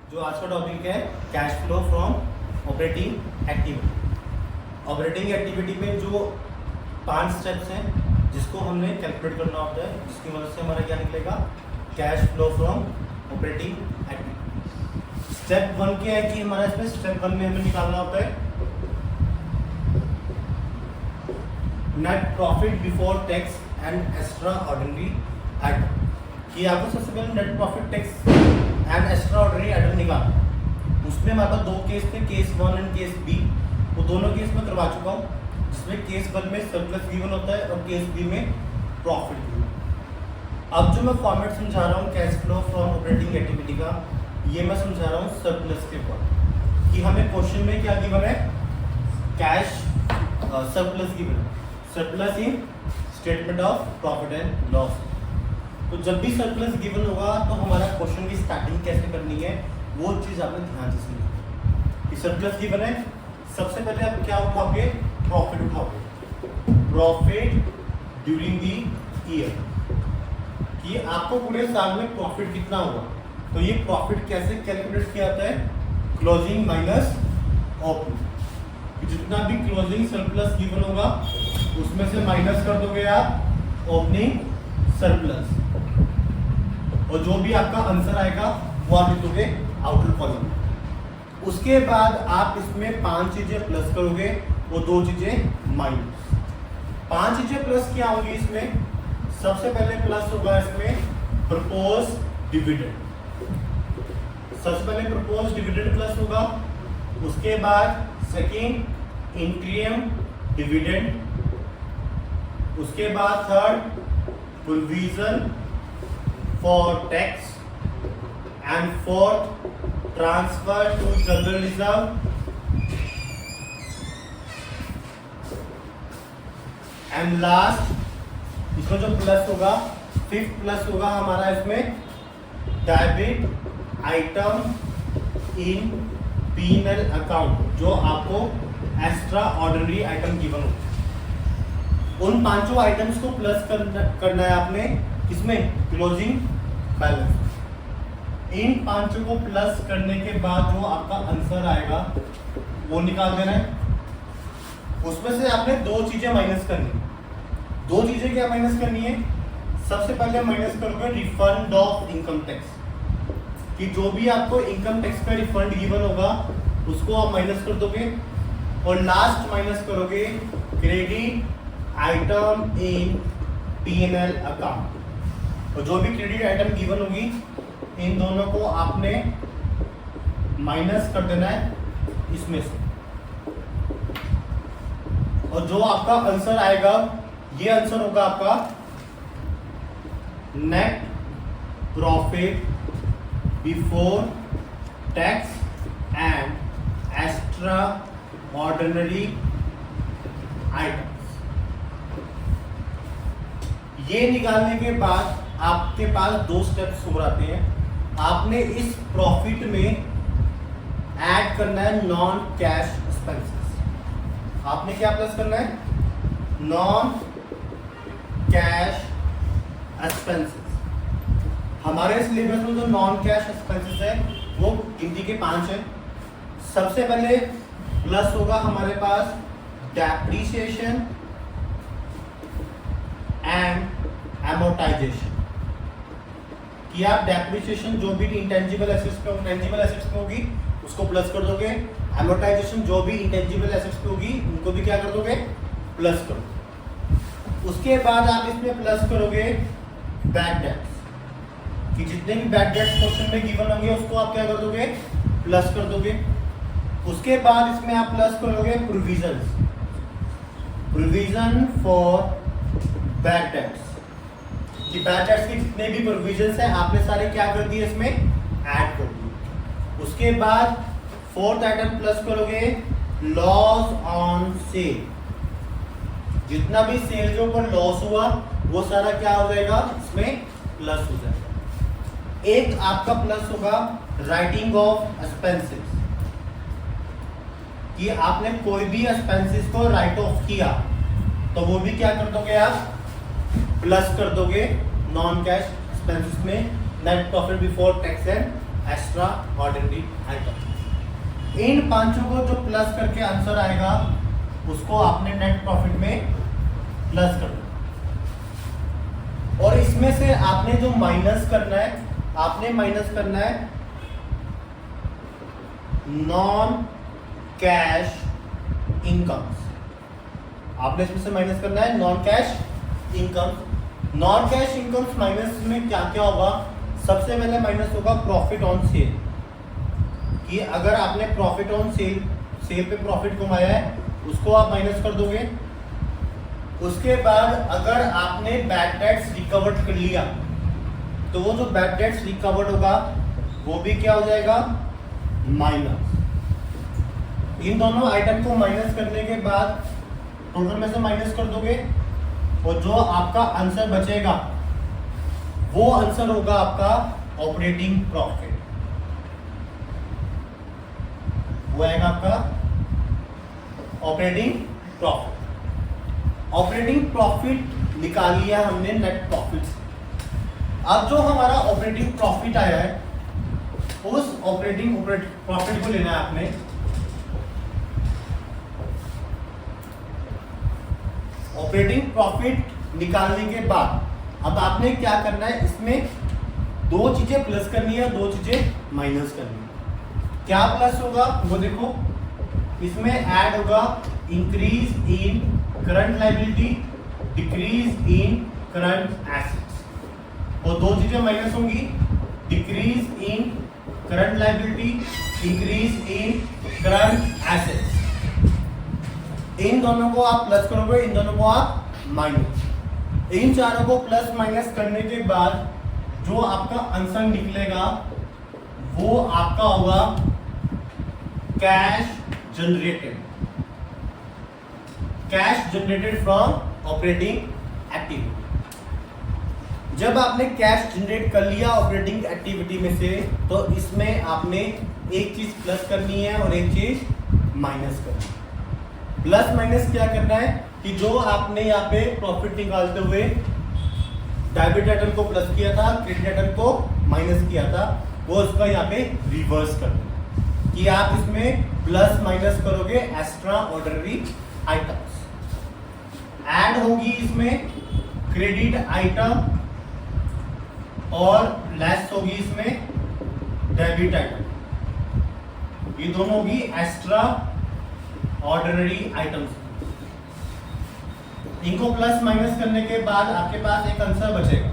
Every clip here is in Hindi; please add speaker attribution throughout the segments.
Speaker 1: जो आज का टॉपिक है cash flow from operating activity. Operating activity में जो 5 स्टेप्स हैं जिसको हमने कैलकुलेट करना होता है, जिसकी मदद से हमारा क्या निकलेगा, cash flow from operating activity. Step 1 क्या है कि हमारा इसमें स्टेप 1 में हमें निकालना होता है net profit before tax and extraordinary item. कि आपको सबसे पहले net profit tax and extraordinary item निकालना। उसमें हमारे पास 2 केस थे, केस 1 एंड केस बी। वो दोनों केस में करवा चुका हूँ, जिसमें केस 1 में सरप्लस गिवन होता है और केस बी में प्रॉफिट गिवन। अब जो मैं फॉर्मेट समझा रहा हूँ cash flow from operating activity का, ये मैं समझा रहा हूँ सरप्लस के ऊपर। कि हमें क्वेश्चन में क्या गिवन है, cash surplus given, surplus in statement of profit and loss. तो जब भी सरप्लस गिवन होगा तो हमारा क्वेश्चन की स्टार्टिंग कैसे करनी है वो चीज़ आपने ध्यान से सुनी। कि सरप्लस गिवन है, सबसे पहले आप क्या उठाओगे, प्रॉफिट उठाओगे, प्रॉफिट ड्यूरिंग दी ईयर। कि आपको पूरे साल में प्रॉफिट कितना हुआ। तो ये प्रॉफिट कैसे कैलकुलेट किया जाता है, क्लोजिंग माइनस ओपनिंग। जितना भी क्लोजिंग सरप्लस गिवन होगा उसमें से माइनस कर दोगे आप ओपनिंग सरप्लस, और जो भी आपका आंसर आएगा वो आप लिखोगे आउटर कॉलम। उसके बाद आप इसमें 5 चीजें प्लस करोगे और 2 चीजें माइनस। 5 चीजें प्लस क्या होंगी इसमें, सबसे पहले प्लस होगा इसमें प्रपोज डिविडेंड। सबसे पहले प्रपोज डिविडेंड प्लस होगा। उसके बाद सेकेंड इंटीरियम डिविडेंड। उसके बाद third provision for tax and fourth transfer to general reserve and last इसमें जो प्लस होगा, 5th प्लस होगा हमारा इसमें डेबिट आइटम इन P&L अकाउंट, जो आपको एक्स्ट्रा ऑर्डिनरी आइटम गिवन हो। उन 5 आइटम्स को प्लस करना है आपने किसमें, क्लोजिंग बैलेंस। इन 5 को प्लस करने के बाद जो आपका आंसर आएगा वो निकाल देना है। उसमें से आपने 2 चीजें माइनस करनी। 2 चीजें क्या माइनस करनी है, सबसे पहले माइनस करोगे रिफंड ऑफ इनकम टैक्स। कि जो भी आपको इनकम टैक्स का रिफंड गिवन होगा उसको आप माइनस कर दोगे, और लास्ट माइनस करोगे क्रेडिट आइटम इन P&L अकाउंट। और जो भी क्रेडिट आइटम गिवन होगी इन दोनों को आपने माइनस कर देना है इसमें से। और जो आपका आंसर आएगा, ये आंसर होगा आपका net profit before tax and extra ordinary items. ये निकालने के बाद आपके पास 2 स्टेप्स हो आते हैं। आपने इस प्रॉफिट में ऐड करना है नॉन कैश एक्सपेंसेस। आपने क्या प्लस करना है, नॉन कैश एक्सपेंसेस। हमारे सिलेबस में जो नॉन कैश एक्सपेंसेस है वो गिनती के 5 है। सबसे पहले प्लस होगा हमारे पास डेप्रिसिएशन एंड एमोर्टाइजेशन। कि आप डेप्रिसिएशन जो भी इंटेंजिबल एसेट्स पे, टेंजिबल एसेट्स पे होगी उसको प्लस कर दोगे। एमोर्टाइजेशन जो भी इंटेंजिबल एसेट्स पे होगी उनको भी क्या कर दोगे, प्लस कर दो। उसके बाद आप इसमें प्लस करोगे बैड डेट्स। कि जितने भी बैड डेट्स क्वेश्चन में गिवन होंगे उसको आप क्या कर दोगे, प्लस कर दोगे। उसके बाद इसमें आप प्लस करोगे provisions, provision for bad debts. कि बैड डेट्स के जितने भी प्रोविजंस हैं आपने सारे क्या कर दिए, इसमें ऐड कर दिए। उसके बाद 4th आइटम प्लस करोगे लॉस ऑन सेल। जितना भी सेल के ऊपर लॉस हुआ वो सारा क्या हो जाएगा, इसमें प्लस हो जाएगा। एक आपका प्लस होगा राइटिंग ऑफ एक्सपेंसेस। कि आपने कोई भी एक्सपेंसेस को राइट ऑफ किया तो वो भी क्या कर दोगे, आप प्लस कर दोगे नॉन कैश एक्सपेंसेस में net profit before tax and extraordinary item. इन पांचों को जो प्लस करके आंसर आएगा उसको आपने नेट प्रॉफिट में प्लस कर दो। और इसमें से आपने जो माइनस करना है, आपने माइनस करना है नॉन कैश इनकम्स। आपने इसमें से माइनस करना है non cash incomes. Non cash incomes minus में क्या क्या होगा? सबसे पहले माइनस होगा प्रॉफिट ऑन सेल, कि अगर आपने प्रॉफिट ऑन सेल पे प्रॉफिट कमाया है उसको आप माइनस कर दोगे। उसके बाद अगर आपने बैड डेट्स रिकवर्ड कर लिया तो वो जो बैड डेट्स रिकवर्ड होगा वो भी क्या हो जाएगा? माइनस। इन दोनों आइटम को माइनस करने के बाद टोटल में से माइनस कर दोगे और जो आपका आंसर बचेगा वो आंसर होगा आपका ऑपरेटिंग प्रॉफिट। वो आएगा आपका ऑपरेटिंग प्रॉफिट। ऑपरेटिंग प्रॉफिट निकाल लिया हमने नेट प्रॉफिट से। अब जो हमारा ऑपरेटिंग प्रॉफिट आया है उस ऑपरेटिंग प्रॉफिट को लेना है आपने। ऑपरेटिंग प्रॉफिट निकालने के बाद अब आपने क्या करना है, इसमें दो चीजें प्लस करनी है, दो चीजें माइनस करनी है। क्या प्लस होगा वो देखो, इसमें ऐड होगा increase in current liability, decrease in current assets. और दो चीजें माइनस होंगी, decrease in current liability, increase in current assets. इन दोनों को आप प्लस करोगे, इन दोनों को आप माइनस। इन चारों को प्लस माइनस करने के बाद जो आपका आंसर निकलेगा वो आपका होगा cash generated. Cash generated from operating activity. जब आपने कैश जनरेट कर लिया ऑपरेटिंग एक्टिविटी में से तो इसमें आपने एक चीज प्लस करनी है और एक चीज माइनस करनी है। प्लस माइनस क्या करना है कि जो आपने यहाँ पे प्रॉफिट निकालते हुए डेबिट आइटम को प्लस किया था, क्रेडिट आइटम को माइनस किया था, वो उसका यहाँ पे रिवर्स कर देना कि आप इसमें प्लस माइनस करोगे एक्स्ट्रा ऑर्डिनरी आइटम्स। ऐड होगी इसमें क्रेडिट आइटम और लेस होगी इसमें डेबिट आइटम। ये दोनों होगी एक्स्ट्रा ऑर्डिनरी आइटम्स। इनको प्लस माइनस करने के बाद आपके पास एक आंसर बचेगा।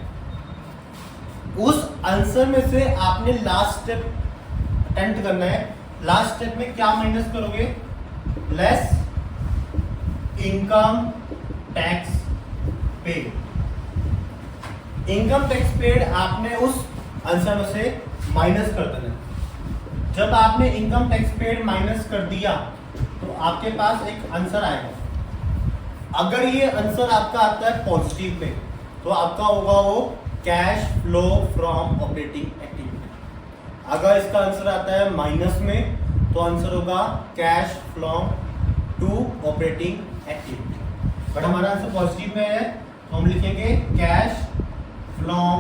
Speaker 1: उस आंसर में से आपने लास्ट स्टेप अटेम्प्ट करना है। लास्ट स्टेप में क्या माइनस करोगे? Less income tax paid. Income tax paid आपने उस आंसर में से माइनस कर देना। जब आपने इनकम टैक्स पेड माइनस कर दिया तो आपके पास एक आंसर आएगा। अगर ये आंसर आपका आता है पॉजिटिव में तो आपका होगा वो cash flow from operating activity. अगर इसका आंसर आता है माइनस में तो आंसर होगा cash from to operating activity. But हमारा आंसर पॉजिटिव में है तो हम लिखेंगे कैश फ्रॉम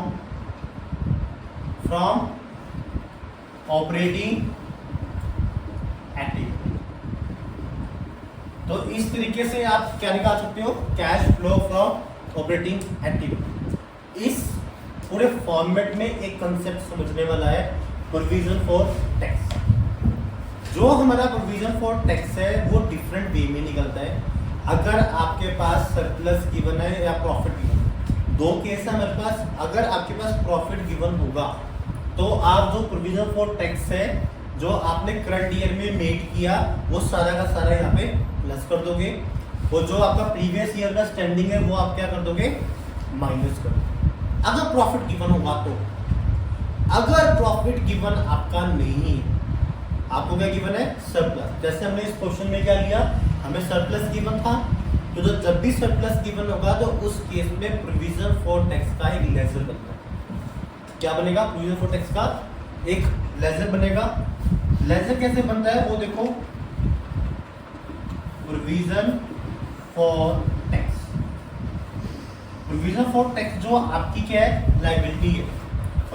Speaker 1: ऑपरेटिंग एक्टिविटी। तो इस तरीके से आप क्या निकाल सकते हो? Cash flow from operating activity. इस पूरे फॉर्मेट में एक कंसेप्ट समझने वाला है, प्रोविजन फॉर टैक्स। जो हमारा प्रोविजन फॉर टैक्स है वो डिफरेंट वे में निकलता है। अगर आपके पास सरप्लस गिवन है या प्रॉफिट गिवन, दो केस है हमारे पास। अगर आपके पास प्रॉफिट गिवन होगा तो आप जो प्रोविजन फॉर टैक्स है जो आपने करंट ईयर में मेड किया वो सारा का सारा यहाँ पे प्लस कर दोगे, और जो आपका प्रीवियस ईयर का स्टैंडिंग है वो आप क्या कर दोगे? माइनस कर दोगे। अगर प्रॉफिट गिवन होगा तो। अगर प्रॉफिट गिवन आपका नहीं है, आपको क्या गिवन है? सरप्लस। जैसे हमने इस क्वेश्चन में क्या लिया, हमें सरप्लस गिवन था, तो जब भी सरप्लस गिवन होगा तो उस केस में प्रोविजन फॉर टैक्स का एक लेजर बनता है। क्या बनेगा? प्रोविजन फॉर टैक्स का एक लेजर बनेगा। लेजर कैसे बनता है वो देखो, provision for tax. Provision for tax जो आपकी क्या है? लायबिलिटी है।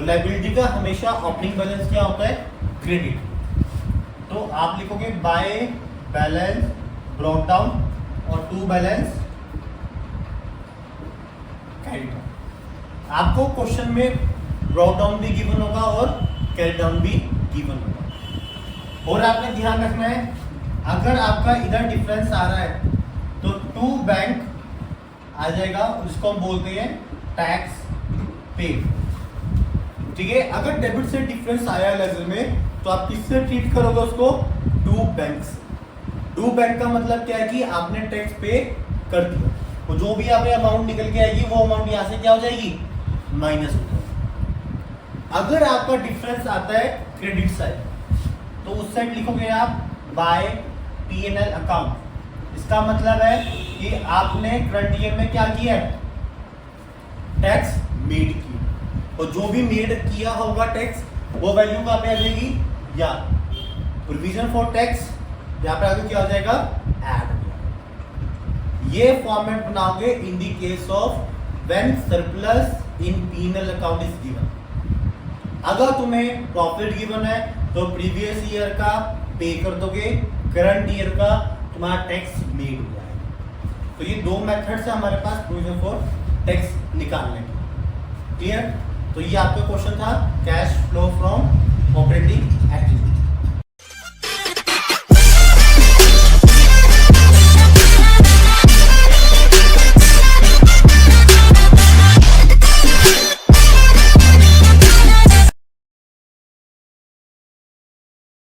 Speaker 1: और लायबिलिटी का हमेशा ओपनिंग बैलेंस क्या होता है, क्रेडिट। तो आप लिखोगे बाय बैलेंस ब्रॉट डाउन और टू बैलेंस कैरी डाउन। आपको क्वेश्चन में ब्रॉट डाउन भी गिवन होगा और कैरी डाउन भी गिवन होगा। और आपने ध्यान रखना है, अगर आपका इधर डिफरेंस आ रहा है तो टू बैंक आ जाएगा, उसको हम बोलते हैं टैक्स पेड। ठीक है, अगर डेबिट से डिफरेंस आया लेजर में तो आप किससे ट्रीट करोगे उसको, टू बैंक से। टू बैंक का मतलब क्या है कि आपने टैक्स पे कर दिया, तो जो भी आपने अमाउंट निकल के आएगी वो अमाउंट यहाँ से क्या हो जाएगी, माइनस हो जाएगी। अगर आपका डिफरेंस आता है क्रेडिट साइड तो उस साइड लिखोगे आप बाय P&L अकाउंट। इसका मतलब है कि आपने करंट ईयर में क्या किया है, टैक्स मेड किया, और जो भी मेड किया होगा टैक्स वो वैल्यू कहाँ पे आ जाएगी, या प्रोविजन फॉर टैक्स यहाँ पे आगे क्या हो जाएगा, ऐड हो जाएगा। ये फॉर्मेट बनाओगे in the case of when surplus in P&L account is given. अगर तुम्हें प्रॉफिट गिवन है तो प्रीवियस ईयर का पे कर दोगे, करंट ईयर का तुम्हारा टैक्स मेड हो जाएगा। तो ये दो मेथड्स है हमारे पास प्रोविजन फॉर टैक्स निकालने के। क्लियर? तो ये आपका क्वेश्चन था cash flow from operating activity.